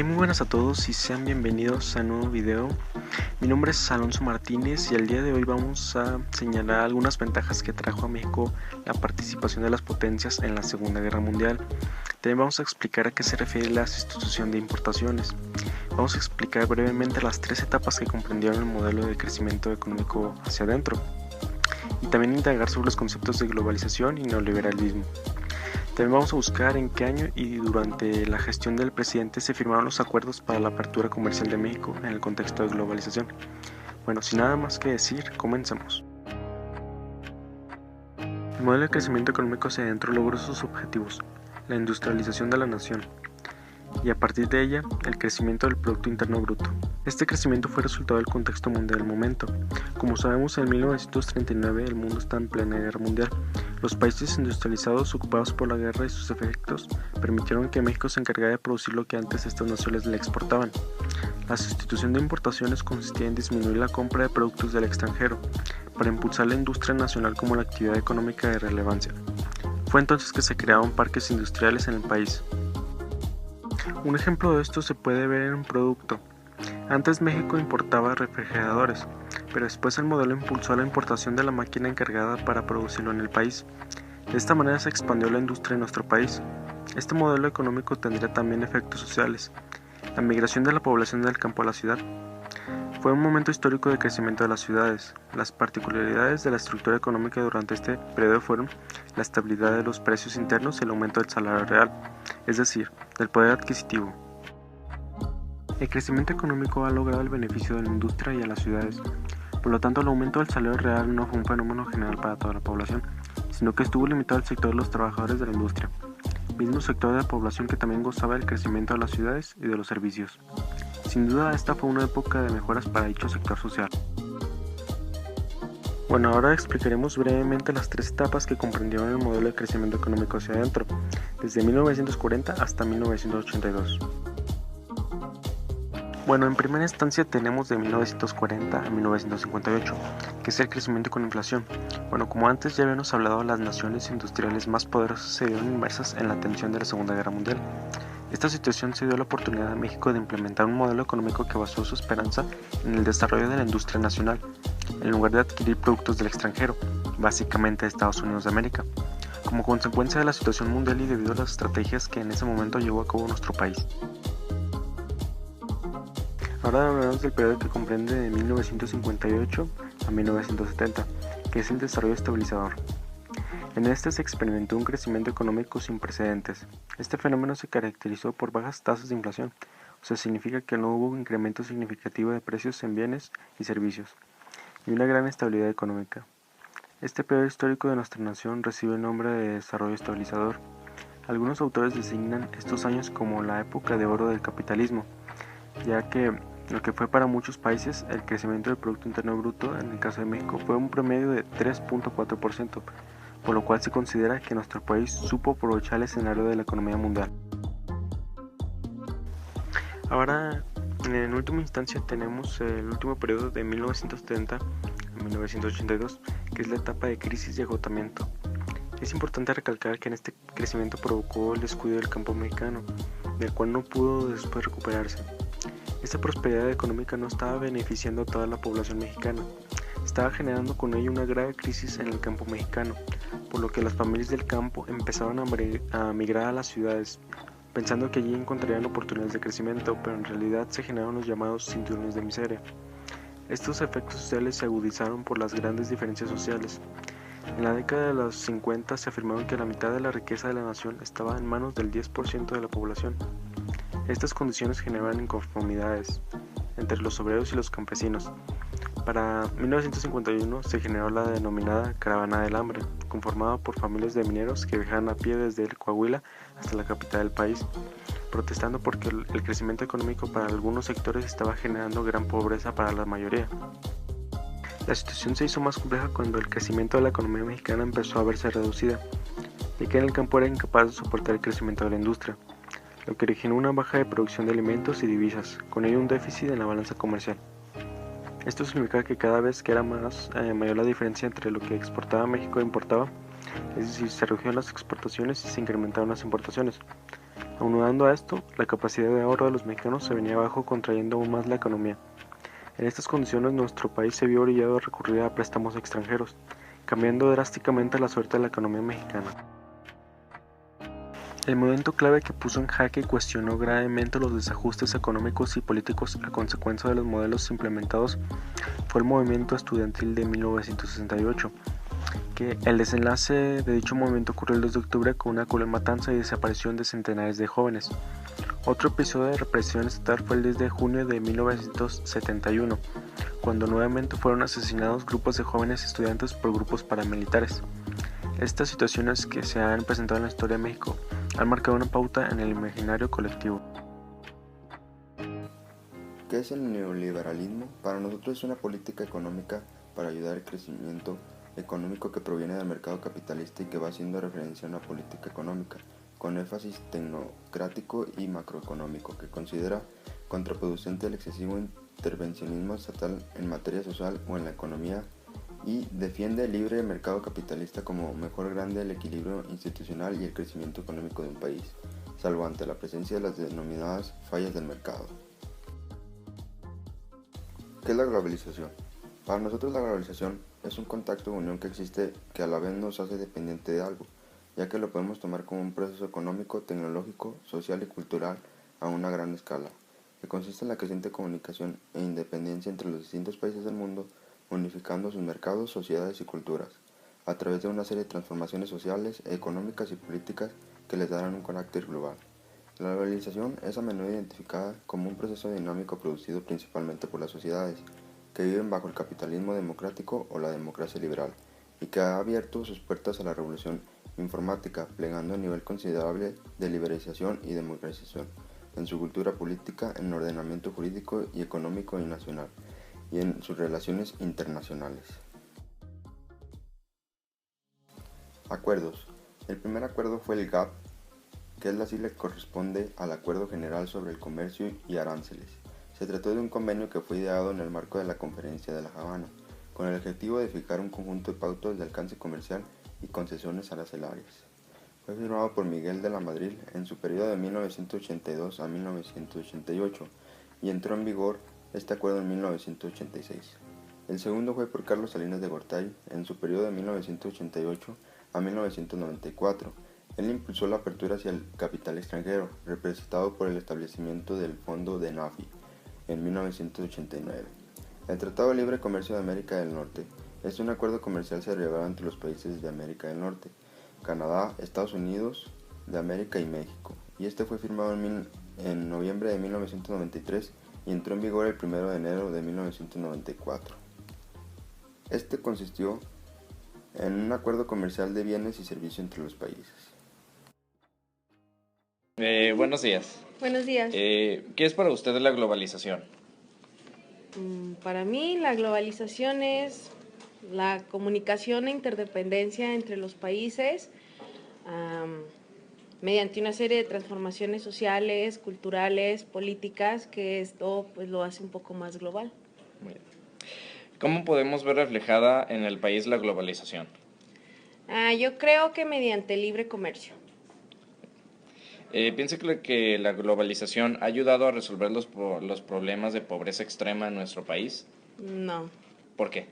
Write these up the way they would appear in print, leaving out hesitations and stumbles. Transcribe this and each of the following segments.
Muy buenas a todos y sean bienvenidos a un nuevo video. Mi nombre es Alonso Martínez y el día de hoy vamos a señalar algunas ventajas que trajo a México la participación de las potencias en la Segunda Guerra Mundial. También vamos a explicar a qué se refiere la sustitución de importaciones. Vamos a explicar brevemente las tres etapas que comprendieron el modelo de crecimiento económico hacia adentro y también indagar sobre los conceptos de globalización y neoliberalismo. También vamos a buscar en qué año y durante la gestión del presidente se firmaron los acuerdos para la apertura comercial de México en el contexto de globalización. Bueno, sin nada más que decir, comencemos. El modelo de crecimiento económico hacia adentro logró sus objetivos: la industrialización de la nación y a partir de ella el crecimiento del Producto Interno Bruto. Este crecimiento fue resultado del contexto mundial del momento. Como sabemos, en 1939 el mundo está en plena guerra mundial. Los países industrializados ocupados por la guerra y sus efectos permitieron que México se encargara de producir lo que antes estas naciones le exportaban. La sustitución de importaciones consistía en disminuir la compra de productos del extranjero para impulsar la industria nacional como la actividad económica de relevancia. Fue entonces que se crearon parques industriales en el país. Un ejemplo de esto se puede ver en un producto. Antes México importaba refrigeradores, pero después el modelo impulsó la importación de la máquina encargada para producirlo en el país. De esta manera se expandió la industria en nuestro país. Este modelo económico tendría también efectos sociales. La migración de la población del campo a la ciudad. Fue un momento histórico de crecimiento de las ciudades. Las particularidades de la estructura económica durante este periodo fueron la estabilidad de los precios internos y el aumento del salario real, es decir, del poder adquisitivo. El crecimiento económico ha logrado el beneficio de la industria y a las ciudades. Por lo tanto, el aumento del salario real no fue un fenómeno general para toda la población, sino que estuvo limitado al sector de los trabajadores de la industria, mismo sector de la población que también gozaba del crecimiento de las ciudades y de los servicios. Sin duda, esta fue una época de mejoras para dicho sector social. Bueno, ahora explicaremos brevemente las tres etapas que comprendieron el modelo de crecimiento económico hacia adentro, desde 1940 hasta 1982. Bueno, en primera instancia tenemos de 1940 a 1958, que es el crecimiento con inflación. Bueno, como antes ya habíamos hablado, las naciones industriales más poderosas se vieron inmersas en la tensión de la Segunda Guerra Mundial. Esta situación se dio la oportunidad a México de implementar un modelo económico que basó su esperanza en el desarrollo de la industria nacional, en lugar de adquirir productos del extranjero, básicamente de Estados Unidos de América, como consecuencia de la situación mundial y debido a las estrategias que en ese momento llevó a cabo nuestro país. Ahora hablaremos del periodo que comprende de 1958 a 1970, que es el desarrollo estabilizador. En este se experimentó un crecimiento económico sin precedentes. Este fenómeno se caracterizó por bajas tasas de inflación, o sea, significa que no hubo un incremento significativo de precios en bienes y servicios, y una gran estabilidad económica. Este periodo histórico de nuestra nación recibe el nombre de desarrollo estabilizador. Algunos autores designan estos años como la época de oro del capitalismo, ya que lo que fue para muchos países el crecimiento del Producto Interno Bruto, en el caso de México, fue un promedio de 3.4%, por lo cual se considera que nuestro país supo aprovechar el escenario de la economía mundial. Ahora, en última instancia, tenemos el último periodo de 1970 a 1982, que es la etapa de crisis y agotamiento. Es importante recalcar que en este crecimiento provocó el descuido del campo mexicano, del cual no pudo después recuperarse. Esta prosperidad económica no estaba beneficiando a toda la población mexicana, estaba generando con ello una grave crisis en el campo mexicano, por lo que las familias del campo empezaron a migrar a las ciudades, pensando que allí encontrarían oportunidades de crecimiento, pero en realidad se generaron los llamados cinturones de miseria. Estos efectos sociales se agudizaron por las grandes diferencias sociales. En la década de los 50 se afirmaron que la mitad de la riqueza de la nación estaba en manos del 10% de la población. Estas condiciones generaban inconformidades entre los obreros y los campesinos. Para 1951 se generó la denominada Caravana del Hambre, conformada por familias de mineros que viajaban a pie desde el Coahuila hasta la capital del país, protestando porque el crecimiento económico para algunos sectores estaba generando gran pobreza para la mayoría. La situación se hizo más compleja cuando el crecimiento de la economía mexicana empezó a verse reducida, ya que en el campo era incapaz de soportar el crecimiento de la industria, lo que originó una baja de producción de alimentos y divisas, con ello un déficit en la balanza comercial. Esto significa que cada vez que era mayor la diferencia entre lo que exportaba México e importaba, es decir, se redujeron las exportaciones y se incrementaron las importaciones. Aunado a esto, la capacidad de ahorro de los mexicanos se venía abajo, contrayendo aún más la economía. En estas condiciones, nuestro país se vio orillado a recurrir a préstamos extranjeros, cambiando drásticamente la suerte de la economía mexicana. El momento clave que puso en jaque y cuestionó gravemente los desajustes económicos y políticos a consecuencia de los modelos implementados fue el movimiento estudiantil de 1968, que el desenlace de dicho movimiento ocurrió el 2 de octubre con una cruel matanza y desaparición de centenares de jóvenes. Otro episodio de represión estatal fue el 10 de junio de 1971, cuando nuevamente fueron asesinados grupos de jóvenes estudiantes por grupos paramilitares. Estas situaciones que se han presentado en la historia de México han marcado una pauta en el imaginario colectivo. ¿Qué es el neoliberalismo? Para nosotros es una política económica para ayudar al crecimiento económico que proviene del mercado capitalista y que va haciendo referencia a una política económica con énfasis tecnocrático y macroeconómico que considera contraproducente el excesivo intervencionismo estatal en materia social o en la economía y defiende el libre mercado capitalista como mejor grande el equilibrio institucional y el crecimiento económico de un país, salvo ante la presencia de las denominadas fallas del mercado. ¿Qué es la globalización? Para nosotros la globalización es un contacto o unión que existe que a la vez nos hace dependiente de algo, ya que lo podemos tomar como un proceso económico, tecnológico, social y cultural a una gran escala, que consiste en la creciente comunicación e independencia entre los distintos países del mundo, unificando sus mercados, sociedades y culturas, a través de una serie de transformaciones sociales, económicas y políticas que les darán un carácter global. La globalización es a menudo identificada como un proceso dinámico producido principalmente por las sociedades que viven bajo el capitalismo democrático o la democracia liberal y que ha abierto sus puertas a la revolución informática, plegando a un nivel considerable de liberalización y democratización en su cultura política, en el ordenamiento jurídico y económico y nacional y en sus relaciones internacionales. Acuerdos. El primer acuerdo fue el GATT, que es la sigla que corresponde al Acuerdo General sobre el Comercio y Aranceles. Se trató de un convenio que fue ideado en el marco de la Conferencia de La Habana, con el objetivo de fijar un conjunto de pautas de alcance comercial y concesiones arancelarias. Fue firmado por Miguel de la Madrid en su periodo de 1982 a 1988 y entró en vigor este acuerdo en 1986. El segundo fue por Carlos Salinas de Gortari en su periodo de 1988 a 1994. Él impulsó la apertura hacia el capital extranjero, representado por el establecimiento del Fondo de NAFI en 1989. El Tratado de Libre Comercio de América del Norte es un acuerdo comercial celebrado entre los países de América del Norte, Canadá, Estados Unidos de América y México, y este fue firmado en noviembre de 1993 y entró en vigor el 1 de enero de 1994. Este consistió en un acuerdo comercial de bienes y servicios entre los países. Buenos días. Buenos días. ¿Qué es para usted la globalización? Para mí la globalización es la comunicación e interdependencia entre los países mediante una serie de transformaciones sociales, culturales, políticas, que esto pues lo hace un poco más global. Muy bien. ¿Cómo podemos ver reflejada en el país la globalización? Yo creo que mediante el libre comercio. ¿Piensa que la globalización ha ayudado a resolver los problemas de pobreza extrema en nuestro país? No. ¿Por qué?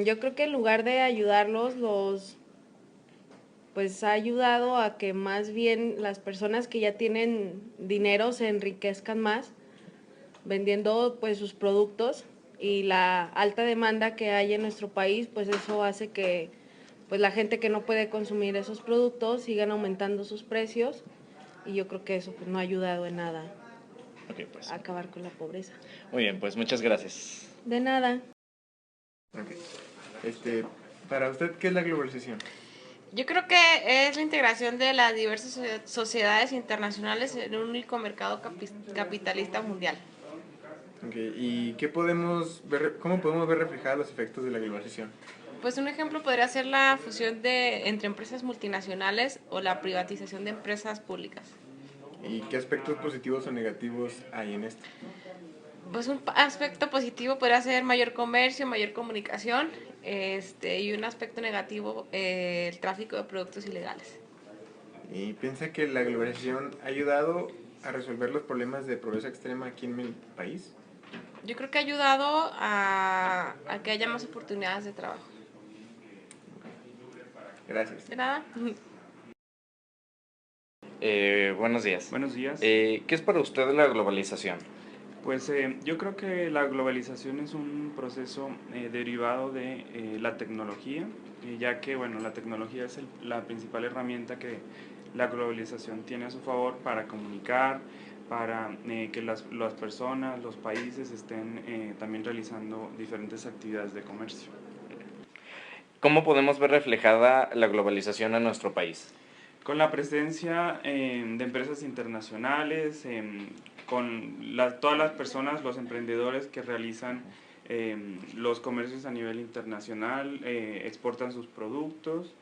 Yo creo que en lugar de ayudarlos, pues ha ayudado a que más bien las personas que ya tienen dinero se enriquezcan más vendiendo pues sus productos, y la alta demanda que hay en nuestro país, pues eso hace que pues la gente que no puede consumir esos productos sigan aumentando sus precios, y yo creo que eso pues no ha ayudado en nada a acabar con la pobreza. Muy bien, pues muchas gracias. De nada. Para usted, ¿qué es la globalización? Yo creo que es la integración de las diversas sociedades internacionales en un único mercado capitalista mundial. ¿Y cómo podemos ver reflejados los efectos de la globalización? Pues un ejemplo podría ser la fusión entre empresas multinacionales o la privatización de empresas públicas. ¿Y qué aspectos positivos o negativos hay en esto? Pues un aspecto positivo podría ser mayor comercio, mayor comunicación, y un aspecto negativo, el tráfico de productos ilegales. ¿Y piensa que la globalización ha ayudado a resolver los problemas de pobreza extrema aquí en el país? Yo creo que ha ayudado a que haya más oportunidades de trabajo. Gracias. ¿De nada? Buenos días. Buenos días. ¿Qué es para usted la globalización? Pues yo creo que la globalización es un proceso derivado de la tecnología, ya que bueno, la tecnología es la principal herramienta que la globalización tiene a su favor para comunicar, para que las personas, los países estén también realizando diferentes actividades de comercio. ¿Cómo podemos ver reflejada la globalización en nuestro país? Con la presencia de empresas internacionales, con todas las personas, los emprendedores que realizan los comercios a nivel internacional, exportan sus productos.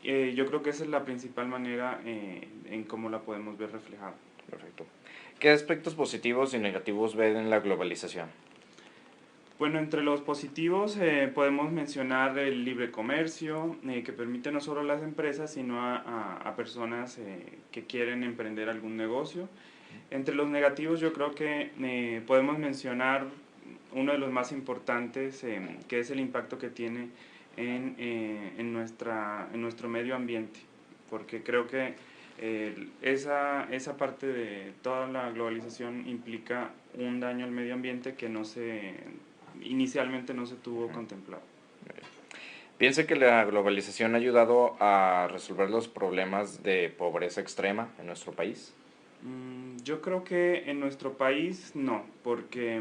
Yo creo que esa es la principal manera en cómo la podemos ver reflejada. Perfecto. ¿Qué aspectos positivos y negativos ven en la globalización? Bueno, entre los positivos podemos mencionar el libre comercio, que permite no solo a las empresas, sino a personas que quieren emprender algún negocio. Entre los negativos yo creo que podemos mencionar uno de los más importantes, que es el impacto que tiene en nuestro medio ambiente, porque creo que esa parte de toda la globalización implica un daño al medio ambiente que inicialmente no se tuvo contemplado. ¿Piensa que la globalización ha ayudado a resolver los problemas de pobreza extrema en nuestro país? Yo creo que en nuestro país no, porque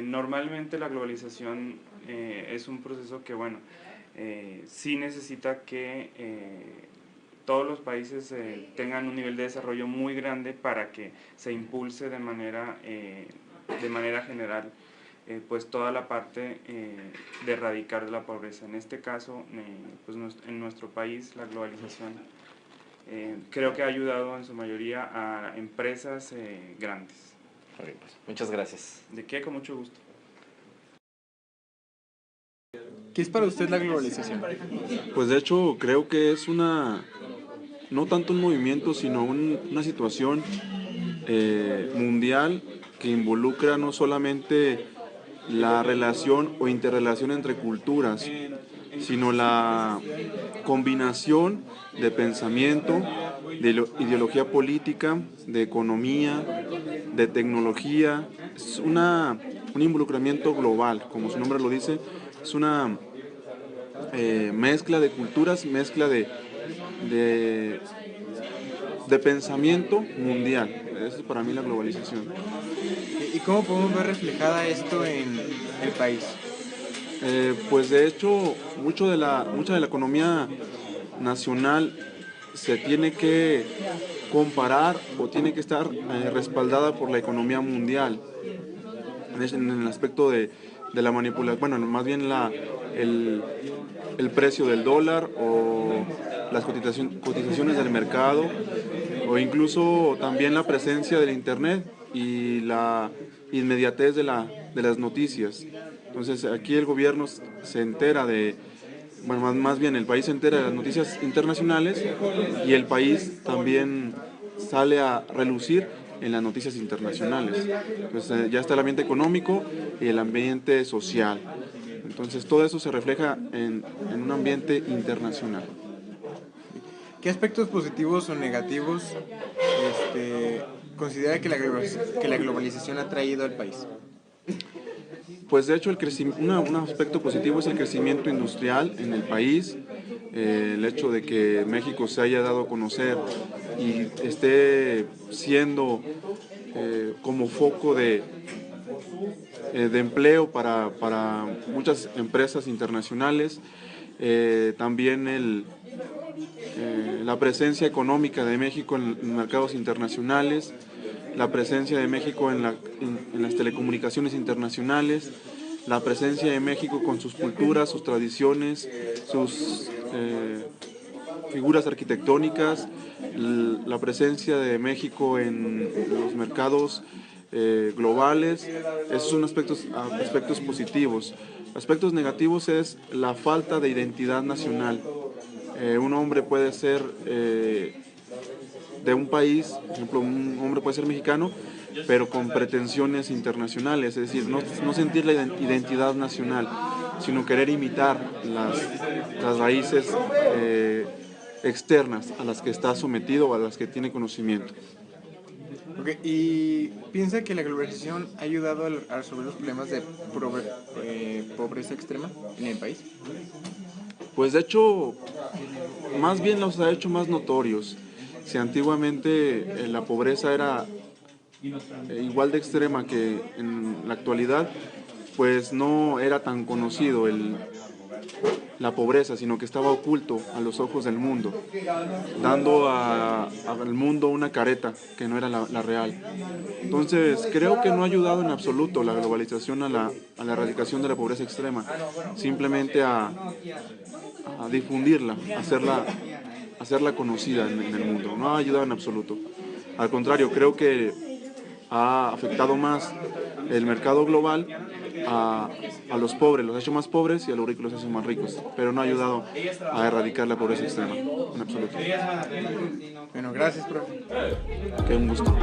normalmente la globalización es un proceso que, bueno, sí necesita que todos los países tengan un nivel de desarrollo muy grande para que se impulse de manera general pues toda la parte de erradicar la pobreza. En este caso, pues en nuestro país la globalización creo que ha ayudado en su mayoría a empresas grandes. Pues, muchas gracias. ¿De qué? Con mucho gusto. ¿Qué es para usted la globalización? Pues de hecho creo que es no tanto un movimiento, sino una situación mundial que involucra no solamente la relación o interrelación entre culturas, sino la combinación de pensamiento, de ideología política, de economía, de tecnología. Es un involucramiento global, como su nombre lo dice, es una mezcla de culturas, mezcla de pensamiento mundial. Eso es para mí la globalización. ¿Y cómo podemos ver reflejada esto en el país? Pues de hecho, mucha de la economía nacional se tiene que comparar o tiene que estar respaldada por la economía mundial. En el aspecto de la manipulación, bueno, más bien el precio del dólar o las cotizaciones del mercado, o incluso también la presencia del internet y la inmediatez de las noticias. Entonces aquí el gobierno se entera bueno, más bien el país se entera de las noticias internacionales y el país también sale a relucir en las noticias internacionales. Entonces ya está el ambiente económico y el ambiente social. Entonces todo eso se refleja en un ambiente internacional. ¿Qué aspectos positivos o negativos considera que la globalización ha traído al país? Pues de hecho un aspecto positivo es el crecimiento industrial en el país, el hecho de que México se haya dado a conocer y esté siendo como foco de empleo para muchas empresas internacionales, también la presencia económica de México en mercados internacionales, la presencia de México en las telecomunicaciones internacionales, la presencia de México con sus culturas, sus tradiciones, sus figuras arquitectónicas, la presencia de México en los mercados globales. Esos son aspectos positivos. Aspectos negativos es la falta de identidad nacional. Un hombre puede ser de un país, por ejemplo, un hombre puede ser mexicano, pero con pretensiones internacionales, es decir, no sentir la identidad nacional, sino querer imitar las raíces externas a las que está sometido o a las que tiene conocimiento. Okay. ¿Y piensa que la globalización ha ayudado a resolver los problemas de pobreza extrema en el país? Pues de hecho, más bien los ha hecho más notorios. Si antiguamente la pobreza era igual de extrema que en la actualidad, pues no era tan conocido la pobreza, sino que estaba oculto a los ojos del mundo, dando al mundo una careta que no era la real. Entonces, creo que no ha ayudado en absoluto la globalización a la erradicación de la pobreza extrema, simplemente a difundirla, hacerla conocida en el mundo. No ha ayudado en absoluto. Al contrario, creo que ha afectado más el mercado global a los pobres, los ha hecho más pobres, y a los ricos los ha hecho más ricos, pero no ha ayudado a erradicar la pobreza extrema, en absoluto. Bueno, gracias, profe. Qué un gusto.